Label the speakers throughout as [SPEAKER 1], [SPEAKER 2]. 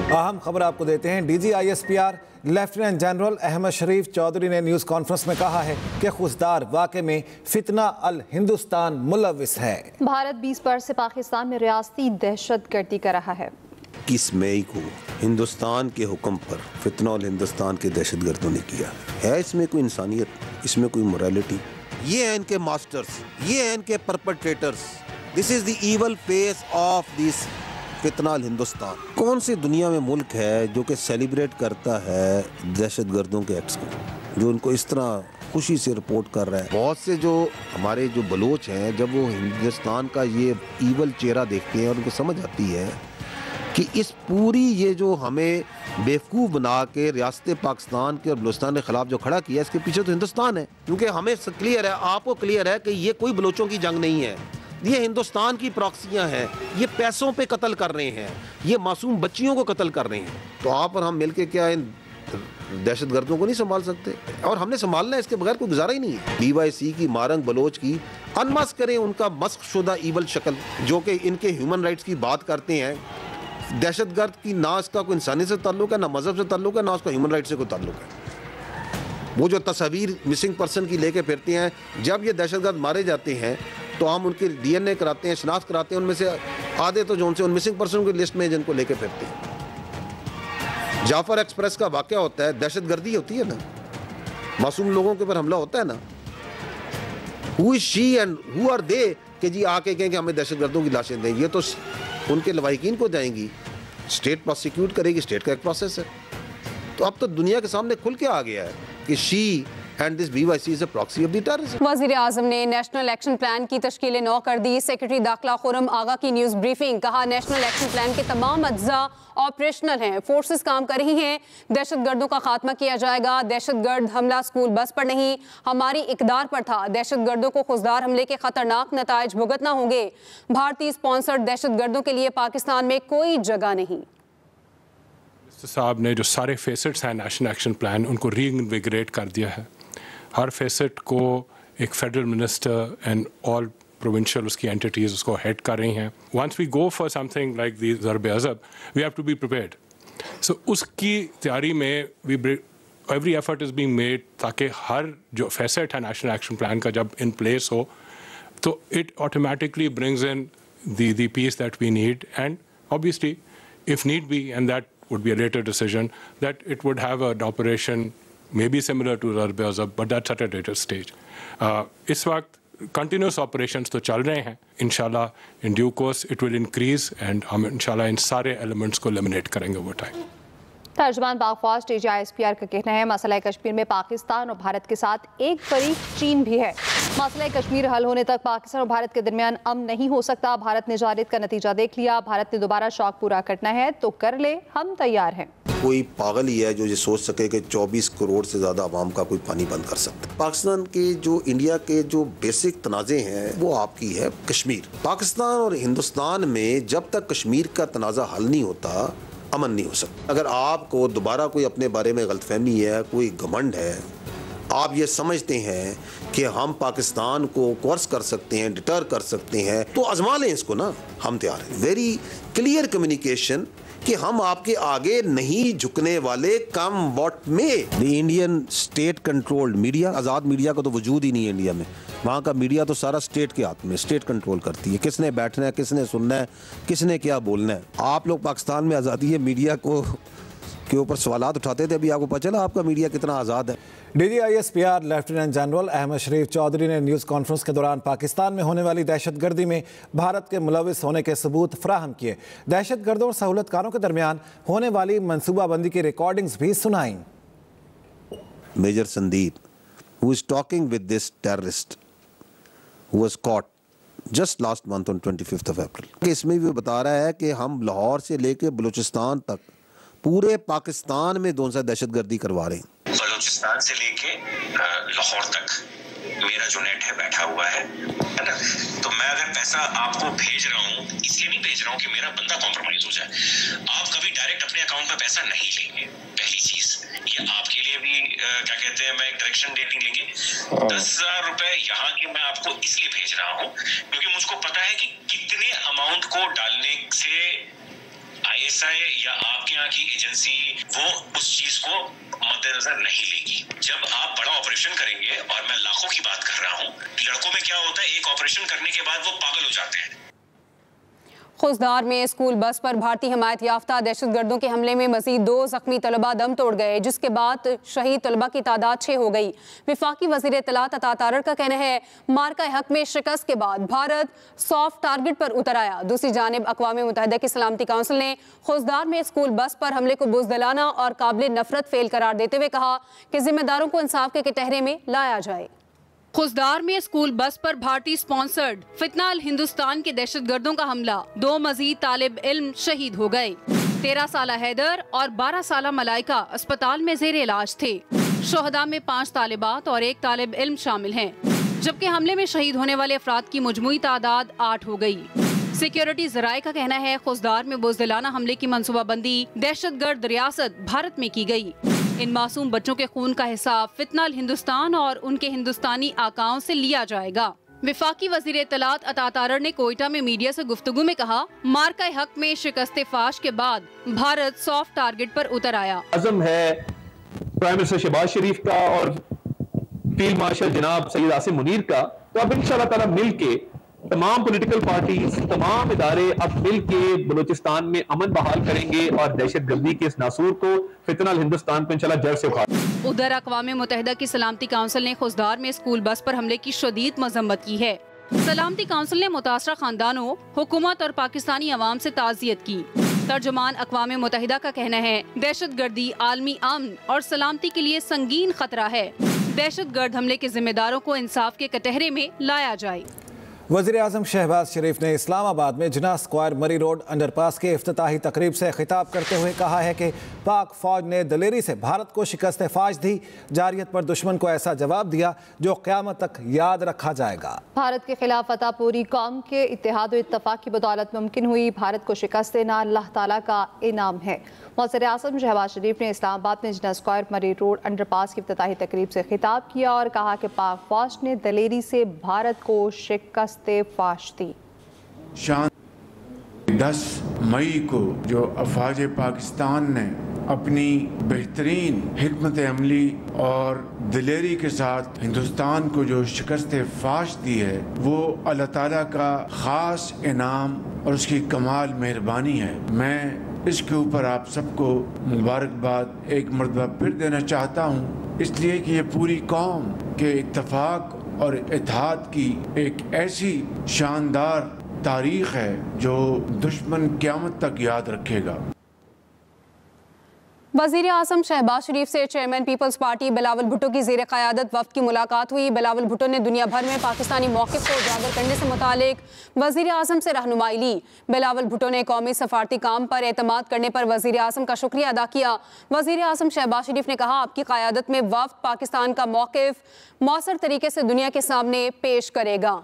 [SPEAKER 1] अहम खबर आपको देते हैं। DGISPR लेफ्टिनेंट जनरल अहमद शरीफ चौधरी ने न्यूज़ कॉन्फ्रेंस में कहा है कि खुशदार वाक़े में फितना अल हिंदुस्तान मुलविस है।
[SPEAKER 2] भारत 20 वर्ष से पाकिस्तान में रियासती दहशतगर्दी कर रहा है।
[SPEAKER 3] 21 मई को हिंदुस्तान के हुक्म पर फितना अल हिंदुस्तान के दहशतगर्दों ने किया है। इसमें कोई इंसानियत, इसमें कोई मोरालिटी? ये हैं इनके मास्टर्स, ये हैं इनके perpetrators. This is the evil face of this फितना अल हिंदुस्तान। कौन सी दुनिया में मुल्क है जो कि सेलिब्रेट करता है दहशतगर्दों के एक्ट्स को, जो उनको इस तरह खुशी से रिपोर्ट कर रहा है? बहुत से जो हमारे जो बलोच हैं, जब वो हिंदुस्तान का ये ईवल चेहरा देखते हैं और उनको समझ आती है कि इस पूरी ये जो हमें बेवकूफ़ बना के रियासत पाकिस्तान के और बलूचिस्तान के ख़िलाफ़ जो खड़ा किया, इसके पीछे तो हिंदुस्तान है। क्योंकि हमें क्लियर है, आपको क्लियर है कि ये कोई बलोचों की जंग नहीं है, ये हिंदुस्तान की प्रॉक्सियाँ हैं। ये पैसों पे कत्ल कर रहे हैं, ये मासूम बच्चियों को कत्ल कर रहे हैं। तो आप और हम मिलके क्या इन दहशतगर्दों को नहीं संभाल सकते? और हमने संभालना है, इसके बगैर कोई गुजारा ही नहीं है। DYC की, मारंग बलोच की अनमस्क करें उनका मस्क शुदा ईवल शक्ल, जो कि इनके ह्यूमन राइट्स की बात करते हैं। दहशतगर्द की ना इसका कोई इंसानियत से ताल्लुक है, ना मजहब से ताल्लुक है, ना उसका ह्यूमन राइट से कोई ताल्लुक है। वो जो तस्वीर मिसिंग पर्सन की लेके फिरते हैं, जब ये दहशतगर्द मारे जाते हैं तो हम उनके DNA कराते हैं, शनाख्त कराते हैं। उनमें से आधे तो जो उन मिसिंग पर्सन की लिस्ट में जिनको लेके फिरते हैं। जाफर एक्सप्रेस का वाकया होता है, दहशतगर्दी होती है ना, मासूम लोगों के ऊपर हमला होता है ना। Who is she and who are they कि जी आके कहें कि हमें दहशतगर्दों की लाशें दें? ये तो उनके लवाहिकीन को जाएंगी, स्टेट प्रोसिक्यूट करेगी, स्टेट का एक प्रोसेस है। तो अब तो दुनिया के सामने खुल के आ गया है कि she and this BYC is a proxy of the terrorism.
[SPEAKER 4] वज़ीर आज़म ने नेशनल एक्शन प्लान की तश्कील नौ कर दी। सेक्रेटरी दाखिला खुरम आगा की न्यूज़ ब्रीफिंग, कहा नेशनल एक्शन प्लान के तमाम अज्जा ऑपरेशनल हैं, फोर्सेस काम कर रही हैं, दहशतगर्दों का खात्मा किया जाएगा। दहशतगर्द हमला स्कूल बस पर नहीं, हमारी इकदार पर था। दहशतगर्दों को खुशदार हमले के खतरनाक नताइज भुगतना होंगे। भारतीय स्पॉन्सर्ड दहशतगर्दों के लिए पाकिस्तान में कोई जगह नहीं।
[SPEAKER 5] साहब ने जो सारे फेसेट्स हैं नेशनल एक्शन प्लान, उनको रीइन्विगरेट कर दिया है। हर फेसेट को एक federal minister and all provincial उसकी एंटिटीज़ उसको हेड कर रही हैं। Once we go for something like the Zarb-e-Azb, we have to be prepared. So उसकी तैयारी में every effort is being made ताकि हर जो फेसेट है नेशनल एक्शन प्लान का जब इन प्लेस हो तो it automatically brings in the peace that we need, and obviously if need be, and that would be a later decision, that it would have an operation maybe similar to ज़रब-ए-अज़ब, but that's at a later stage. इस वक्त continuous operations तो चल रहे हैं। इंशाल्लाह in due course it will increase, and हम इंशाल्लाह इन सारे elements को eliminate करेंगे over time.
[SPEAKER 2] तर्जुमान बागफौज DGISPR का कहना है मसला कश्मीर में पाकिस्तान और भारत के साथ एक फरीक चीन भी है। मसला कश्मीर हल होने तक पाकिस्तान और भारत के दरमियान अमन नहीं हो सकता। भारत ने जालिद का नतीजा देख लिया, भारत ने दोबारा शौक पूरा करना है तो कर ले, हम तैयार हैं।
[SPEAKER 3] कोई पागल ही है जो ये सोच सके कि 24 करोड़ से ज़्यादा आवाम का कोई पानी बंद कर सकता है। पाकिस्तान के जो इंडिया के जो बेसिक तनाज़े हैं वो आपकी है कश्मीर। पाकिस्तान और हिंदुस्तान में जब तक कश्मीर का तनाज़ा हल नहीं होता, अमन नहीं हो सकता। अगर आपको दोबारा कोई अपने बारे में गलतफहमी है, कोई घमंड है, आप ये समझते हैं कि हम पाकिस्तान को कोर्स कर सकते हैं, डिटर कर सकते हैं, तो आजमा लें इसको ना, हम तैयार हैं। वेरी क्लियर कम्युनिकेशन कि हम आपके आगे नहीं झुकने वाले, कम वॉट में। The Indian state controlled media, Azad media का तो वजूद ही नहीं है इंडिया में। वहाँ का मीडिया तो सारा स्टेट के हाथ में, स्टेट कंट्रोल करती है, किसने बैठना है, किसने सुनना है, किसने क्या बोलना है। आप लोग पाकिस्तान में आज़ादी है मीडिया को के ऊपर सवालात उठाते थे, अभी आपको पता चला आपका मीडिया कितना आज़ाद है।
[SPEAKER 1] DGISPR लेफ्टिनेंट जनरल अहमद शरीफ चौधरी ने न्यूज़ कॉन्फ्रेंस के दौरान पाकिस्तान में होने वाली दहशतगर्दी में भारत के मुलविस होने के सबूत फराहम किए। दहशतगर्दों और सहूलतकारों के दरमियान होने वाली मनसूबाबंदी की रिकॉर्डिंग्स भी सुनाई।
[SPEAKER 3] Major Sandeep, who is talking with this terrorist who was caught just last month on 25th of April, इसमें भी बता रहा है कि हम लाहौर से लेके बलूचिस्तान तक पूरे पाकिस्तान में दहशतगर्दी करवा रहे हैं।
[SPEAKER 6] बलूचिस्तान से लेके लाहौर तक मेरा जो नेट है बैठा हुआ है ना, तो मैं अगर पैसा आपको भेज रहा हूँ इसलिए नहीं भेज रहा हूँ कि मेरा बंदा कॉम्प्रोमाइज हो जाए। आप कभी डायरेक्ट अपने अकाउंट में पैसा नहीं लेंगे, पहली चीज। ये आपके लिए भी क्या कहते हैं, मैं एक डायरेक्शन डेटिंग लेंगे। 10,000 रुपए यहाँ के मैं आपको इसलिए भेज रहा हूँ क्योंकि मुझको पता है कि कितने अमाउंट को डालने से आईएसआई या आपके यहाँ की एजेंसी वो उस चीज को मद्देनजर नहीं लेगी। जब आप बड़ा ऑपरेशन करेंगे, और मैं लाखों की बात कर रहा हूँ, लड़कों में क्या होता है, एक ऑपरेशन करने के बाद वो पागल हो जाते हैं।
[SPEAKER 4] खुसदार में स्कूल बस पर भारतीय हिमायत याफ्ता दहशतगर्दों के हमले में मजीद 2 जख्मी तलबा दम तोड़ गए, जिसके बाद शहीद तलबा की तादाद 6 हो गई। विफाकी वजीर इत्तलात अता तारड़ का कहना है, मार्का हक में शिकस्त के बाद भारत सॉफ्ट टारगेट पर उतर आया। दूसरी जानिब अक़वाम मुत्तहिदा की सलामती काउंसिल ने खुसदार में स्कूल बस पर हमले को बुज़दिलाना और काबिल नफरत फेल करार देते हुए कहा कि जिम्मेदारों को इंसाफ के कटहरे में लाया जाए। खुसदार में स्कूल बस पर भारतीय स्पॉन्सर्ड फितना अल हिंदुस्तान के दहशतगर्दों का हमला, 2 मजीद तालिब इल्म शहीद हो गए। 13 साला हैदर और 12 साला मलाइका अस्पताल में जेर इलाज थे। शोहदा में 5 तालिबात और 1 तालिब इल्म शामिल हैं, जबकि हमले में शहीद होने वाले अफराद की मजमूई तादाद 8 हो गई। सिक्योरिटी जराये का कहना है, खुसदार में बुज़दिलाना हमले की मंसूबाबंदी दहशतगर्द रियासत भारत में की गई। इन मासूम बच्चों के खून का हिसाब फितना अल हिंदुस्तान और उनके हिंदुस्तानी आकाओं से लिया जाएगा। विफाकी वजीर इत्तलात अता तारड़ ने कोयटा में मीडिया से गुफ्तगू में कहा, मार्का हक में शिकस्त फाश के बाद भारत सॉफ्ट टारगेट पर उतर आया।
[SPEAKER 7] अज़म है प्राइम मिनिस्टर शहबाज शरीफ का और फील्ड मार्शल जनाब सैयद आसिम मुनीर का, तो अब इंशाअल्लाह ताला मिल के तमाम पॉलिटिकल पार्टीज, तमाम इदारे अब मिल के बलूचिस्तान में अमन बहाल करेंगे और दहशतगर्दी के इस नासूर को फितना अल हिंदुस्तान को इंशाअल्लाह जड़ से उखाड़।
[SPEAKER 4] उधर अक़वाम मुत्तहिदा की सलामती काउंसिल ने खुसदार में स्कूल बस पर हमले की शदीद मजम्मत की है। सलामती काउंसिल ने मुतासरा खानदानों, हुकूमत और पाकिस्तानी अवाम से ताज़ियत की। तर्जुमान अक़वाम मुत्तहिदा का कहना है, दहशतगर्दी आलमी अमन और सलामती के लिए संगीन खतरा है। दहशतगर्द हमले के जिम्मेदारों को इंसाफ के कटहरे में लाया जाए।
[SPEAKER 1] वज़ीर-ए-आज़म शहबाज शरीफ ने इस्लामाबाद में जिन्ना स्क्वायर मरी रोड अंडरपास के इफ्तिताही तकरीब से खिताब करते हुए कहा है कि पाक फ़ौज ने दलेरी से भारत को शिकस्त फाश दी, जारियत पर दुश्मन को ऐसा जवाब दिया जो क़यामत तक याद रखा जाएगा।
[SPEAKER 2] भारत के खिलाफ फतह पूरी कौम के इत्तेहाद और इत्तफाक की बदौलत मुमकिन हुई। भारत को शिकस्त देना अल्लाह ताला का इनाम है। वज़ीर-ए-आज़म शहबाज शरीफ ने इस्लामाबाद में जिन्ना स्क्वायर मरी रोड अंडरपास की इफ्तिताही तकरीब से खिताब किया और कहा कि पाक फ़ौज ने दलेरी से भारत को शिकस्त फाश दी।
[SPEAKER 8] 10 मई को जो अफवाज पाकिस्तान ने अपनी बेहतरीन हिकमत अमली और दिलेरी के साथ हिंदुस्तान को जो शिकस्त फाश दी है, वो अल्लाह ताला का ख़ास इनाम और उसकी कमाल मेहरबानी है। मैं इसके ऊपर आप सबको मुबारकबाद एक मरतबा फिर देना चाहता हूँ, इसलिए कि ये पूरी कौम के इत्तफाक और इत्तेहाद की एक ऐसी शानदार तारीख है जो दुश्मन क़यामत तक याद रखेगा।
[SPEAKER 4] वज़ीर-ए-आज़म शहबाज शरीफ से chairman Peoples Party Bilawal Bhutto की ज़ेर क़यादत वफ़द की मुलाकात हुई। बिलावल भुट्टो ने दुनिया भर में पाकिस्तानी मौक़िफ़ को उजागर करने से मुतालिक वज़ीर-ए-आज़म से रहनुमाई ली। बिलावल भुट्टो ने कौमी सफारती काम पर एतमाद करने पर वज़ीर-ए-आज़म का शुक्रिया अदा किया। वज़ीर-ए-आज़म शहबाज शरीफ ने कहा, आपकी क़यादत में वफ़द पाकिस्तान का मौक़िफ़ मौसर तरीके से दुनिया के सामने पेश करेगा।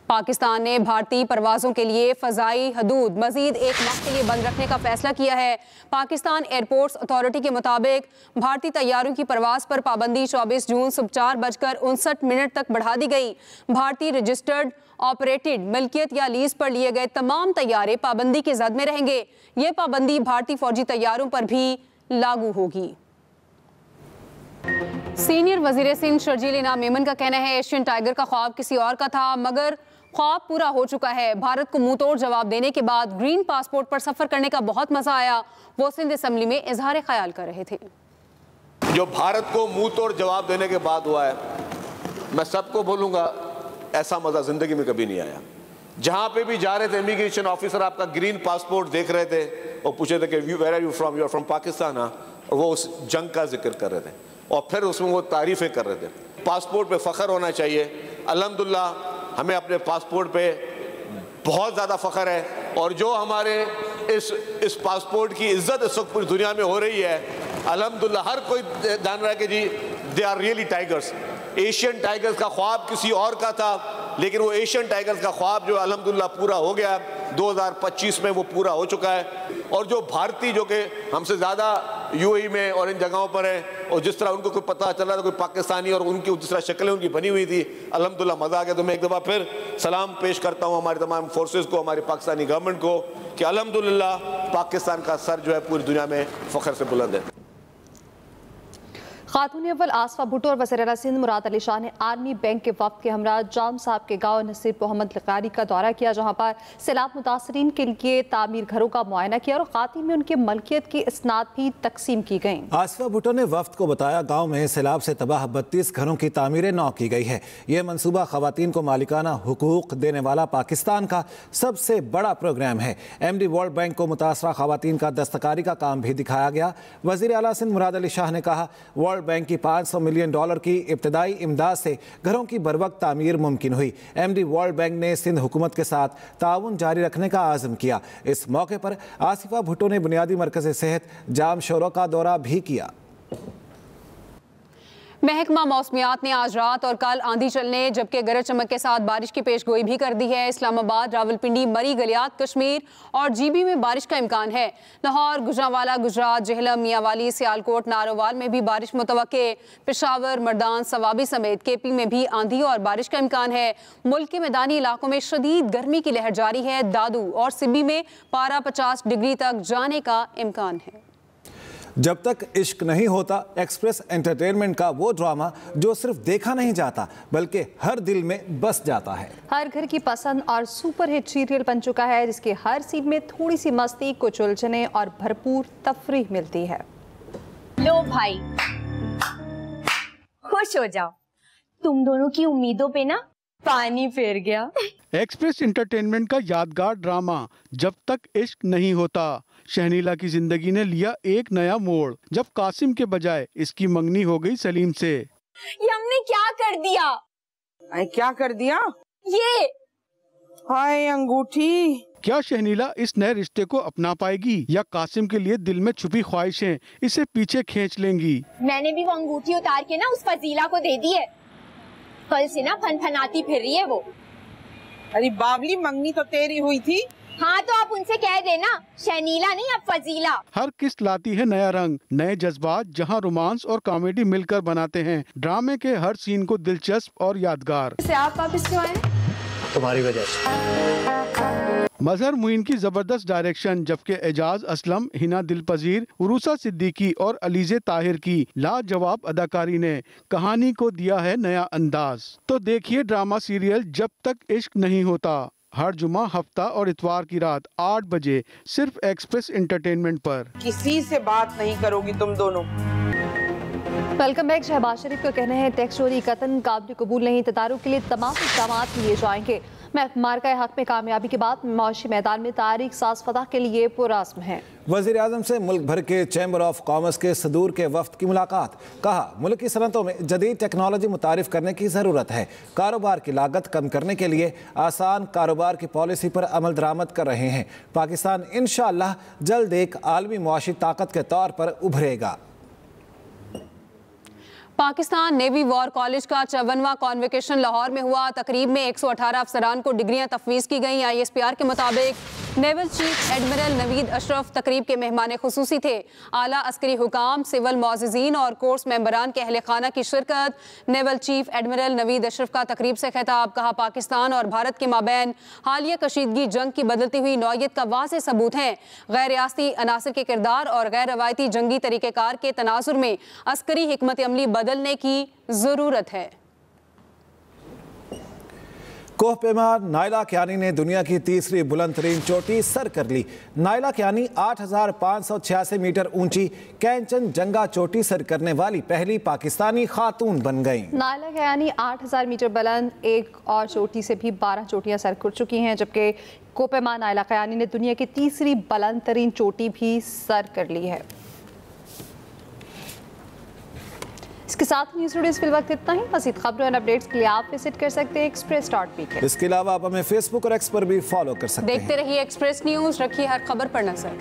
[SPEAKER 4] पाकिस्तान ने भारतीय परवाज़ों के लिए फ़ज़ाई हदूद मज़ीद 1 माह के लिए बंद रखने का फैसला किया है। पाकिस्तान एयरपोर्ट्स अथॉरिटी के मुताबिक भारतीय तैयारों की परवाज़ पर पाबंदी 24 जून सुबह 4:59 तक बढ़ा दी गई। भारतीय रजिस्टर्ड ऑपरेटेड मिल्कियत या लीज पर लिए गए तमाम तैयारे पाबंदी की जद में रहेंगे। ये पाबंदी भारतीय फौजी तैयारों पर भी लागू होगी। सीनियर वज़ीर सिंध शर्जील इनाम मेमन का कहना है, एशियन टाइगर का ख्वाब किसी और का था, मगर ख्वाब पूरा हो चुका है। भारत को मुंह तोड़ जवाब देने के बाद ग्रीन पासपोर्ट पर सफ़र करने का बहुत मज़ा आया। वो सिंध असम्बली में इजहार ख्याल कर रहे थे।
[SPEAKER 9] जो भारत को मुंह तोड़ जवाब देने के बाद हुआ है, मैं सबको बोलूँगा, ऐसा मज़ा ज़िंदगी में कभी नहीं आया। जहाँ पे भी जा रहे थे, इमिग्रेशन ऑफिसर आपका ग्रीन पासपोर्ट देख रहे थे और पूछे थे कि where are you from, you are from Pakistan. हाँ, और वो उस जंग का जिक्र कर रहे थे और फिर उसमें वो तारीफ़ें कर रहे थे। पासपोर्ट पे फ़ख्र होना चाहिए। अल्हम्दुलिल्लाह हमें अपने पासपोर्ट पे बहुत ज़्यादा फ़ख्र है और जो हमारे इस पासपोर्ट की इज़्ज़त इस वक्त पूरी दुनिया में हो रही है, अल्हम्दुलिल्लाह हर कोई जान रहा है कि जी they are really tigers. Asian tigers का ख्वाब किसी और का था, लेकिन वो एशियन टाइगर्स का ख्वाब जो अल्हम्दुलिल्लाह पूरा हो गया, 2025 में वो पूरा हो चुका है। और जो भारतीय जो कि हमसे ज़्यादा यूएई में और इन जगहों पर हैं, और जिस तरह उनको कोई पता चला था कोई पाकिस्तानी और उनकी जिस तरह शक्लें उनकी बनी हुई थी, अल्हम्दुलिल्लाह मज़ा आ गया। तो मैं एक दफ़ा फिर सलाम पेश करता हूँ हमारी तमाम फोर्सेस को, हमारी पाकिस्तानी गवर्नमेंट को, कि अल्हम्दुलिल्लाह पाकिस्तान का सर जो है पूरी दुनिया में फ़ख्र से बुलंद है।
[SPEAKER 2] खातून अव्वल आसफा भुट्टो और वज़ीर आला सिंध मुराद अली शाह ने आर्मी बैंक के वक्त के हमरा जाम साहब के गाँव नसीर मोहम्मद लकारी का दौरा किया, जहाँ पर सैलाब मुतासरीन के लिए तामीर घरों का मुआयना किया और खातिन में उनके मलकियत की इसनाद भी तकसीम की गई।
[SPEAKER 1] आसफा भुट्टो ने वफ्द को बताया गाँव में सैलाब से तबाह 32 घरों की तामीरें नौ की गई है। ये मनसूबा खवातीन को मालिकाना हुकूक देने वाला पाकिस्तान का सबसे बड़ा प्रोग्राम है। MD वर्ल्ड बैंक को मुतासरा खवातीन का दस्तकारी का काम भी दिखाया गया। वज़ीर आला सिंध मुराद अली शाह ने कहा वर्ल्ड बैंक की $500 मिलियन की इब्तदाई इमदाद से घरों की बरवक्त तामीर मुमकिन हुई। MD वर्ल्ड बैंक ने सिंध हुकूमत के साथ ताउन जारी रखने का आज़म किया। इस मौके पर आसिफा भुट्टो ने बुनियादी मरकज़ सेहत जाम शोरों का दौरा भी किया।
[SPEAKER 4] महकमा मौसमियात ने आज रात और कल आंधी चलने जबकि गरज चमक के साथ बारिश की पेशगोई भी कर दी है। इस्लामाबाद, रावलपिंडी, मरी, गलियात, कश्मीर और GB में बारिश का इम्कान है। लाहौर, गुजरांवाला, गुजरात, जेहलम, मियांवाली, सियालकोट, नारोवाल में भी बारिश मुतवक्के। पेशावर, मर्दान, सवाबी समेत KP में भी आंधी और बारिश का इम्कान है। मुल्क के मैदानी इलाकों में शदीद गर्मी की लहर जारी है। दादू और सिब्बी में पारा 50 डिग्री तक जाने का इम्कान है।
[SPEAKER 1] जब तक इश्क नहीं होता एक्सप्रेस एंटरटेनमेंट का वो ड्रामा जो सिर्फ देखा नहीं जाता बल्कि हर दिल में बस जाता है।
[SPEAKER 2] हर घर की पसंद और सुपरहिट सीरियल बन चुका है, जिसके हर सीन में थोड़ी सी मस्ती, कुछ उलझने और भरपूर तफरीह मिलती है।
[SPEAKER 10] लो भाई, खुश हो जाओ, तुम दोनों की उम्मीदों पे ना पानी फेर गया।
[SPEAKER 11] एक्सप्रेस एंटरटेनमेंट का यादगार ड्रामा जब तक इश्क नहीं होता। शहनीला की जिंदगी ने लिया एक नया मोड़ जब कासिम के बजाय इसकी मंगनी हो गई सलीम से।
[SPEAKER 10] ये हमने क्या कर दिया?
[SPEAKER 12] क्या कर दिया?
[SPEAKER 10] ये
[SPEAKER 12] हाय अंगूठी।
[SPEAKER 11] क्या शहनीला इस नए रिश्ते को अपना पाएगी या कासिम के लिए दिल में छुपी ख्वाहिशें इसे पीछे खींच लेंगी?
[SPEAKER 10] मैंने भी वो अंगूठी उतार के ना उस फजीला को दे दी है। कल से ना फनफनाती फिर रही है वो।
[SPEAKER 12] अरे बाबली, मंगनी तो तेरी हुई थी।
[SPEAKER 10] हाँ तो आप उनसे कह देना शहनीला नहीं, अब फजीला।
[SPEAKER 11] हर किस्त लाती है नया रंग, नए जज्बात, जहां रोमांस और कॉमेडी मिलकर बनाते हैं ड्रामे के हर सीन को दिलचस्प और यादगार।
[SPEAKER 10] आप वापस क्यों आए?
[SPEAKER 13] तुम्हारी वजह से।
[SPEAKER 11] मजहर मुइन की जबरदस्त डायरेक्शन जबकि एजाज असलम, हिना दिलपजीर, उरूसा सिद्दीकी और अलीजे ताहिर की लाजवाब अदाकारी ने कहानी को दिया है नया अंदाज। तो देखिए ड्रामा सीरियल जब तक इश्क नहीं होता हर जुमा, हफ्ता और इतवार की रात 8 बजे सिर्फ एक्सप्रेस एंटरटेनमेंट पर।
[SPEAKER 12] किसी से बात नहीं करोगी तुम दोनों।
[SPEAKER 2] Welcome back. शहबाज शरीफ का कहना है टैक्स चोरी कतन काबिल कबूल नहीं, तदारुक के लिए तमाम इक़दाम लिए जाएंगे। मार्का हक में कामयाबी के बाद माशी मैदान में तारीख साज फतह के लिए पुरअज़्म है।
[SPEAKER 1] वज़ीर आज़म से मुल्क भर के चैम्बर ऑफ कॉमर्स के सदूर के वफ्द की मुलाकात। कहा मुल्क की सनतों में जदीद टेक्नोलॉजी मुतारिफ करने की ज़रूरत है। कारोबार की लागत कम करने के लिए आसान कारोबार की पॉलिसी पर अमल दरामद कर रहे हैं। पाकिस्तान इंशाअल्लाह जल्द एक आलमी मुआशी ताकत के तौर पर उभरेगा।
[SPEAKER 4] पाकिस्तान नेवी वॉर कॉलेज का 54वां कॉन्वोकेशन लाहौर में हुआ। तकरीब में 118 अफसरान को डिग्रियां तफवीज़ की गई। ISPR के मुताबिक naval chief admiral Naveed Ashraf तकरीब के मेहमान खुसूसी थे। आला अस्करी हुकाम, सिविल मुअज़्ज़िज़ीन और कोर्स मेंबरान के अहले खाना की शिरकत। Naval chief admiral Naveed Ashraf का तकरीब से खिताब। कहा पाकिस्तान और भारत के माबैन हालिया कशीदगी जंग की बदलती हुई नौयत का वाज़ेह सबूत है। गैर रियासती अनासर के किरदार और गैर रवायती जंगी तरीक़ेकार के तनाजुर में अस्करी हिकमत अमली बदलने की ज़रूरत है।
[SPEAKER 1] कोहपेमा नायला कियानी ने दुनिया की तीसरी बुलंद तरीन चोटी सर कर ली। नायला कियानी 8,586 मीटर ऊंची कैंचनजंगा चोटी सर करने वाली पहली पाकिस्तानी खातून बन गईं।
[SPEAKER 2] नायला कियानी 8,000 मीटर बुलंद एक और चोटी से भी 12 चोटियां सर कर चुकी हैं, जबकि कोहपेमा नायला कियानी ने दुनिया की तीसरी बुलंद तरीन चोटी भी सर कर ली है। इसके साथ न्यूज़ टुडे इस वक्त इतना ही। मज़ीद खबरों और अपडेट्स के लिए आप विजिट कर सकते हैं express.pk।
[SPEAKER 1] इसके अलावा आप हमें फेसबुक और एक्स पर भी फॉलो कर सकते हैं।
[SPEAKER 4] देखते रहिए एक्सप्रेस न्यूज़, रखिए हर खबर पर नजर।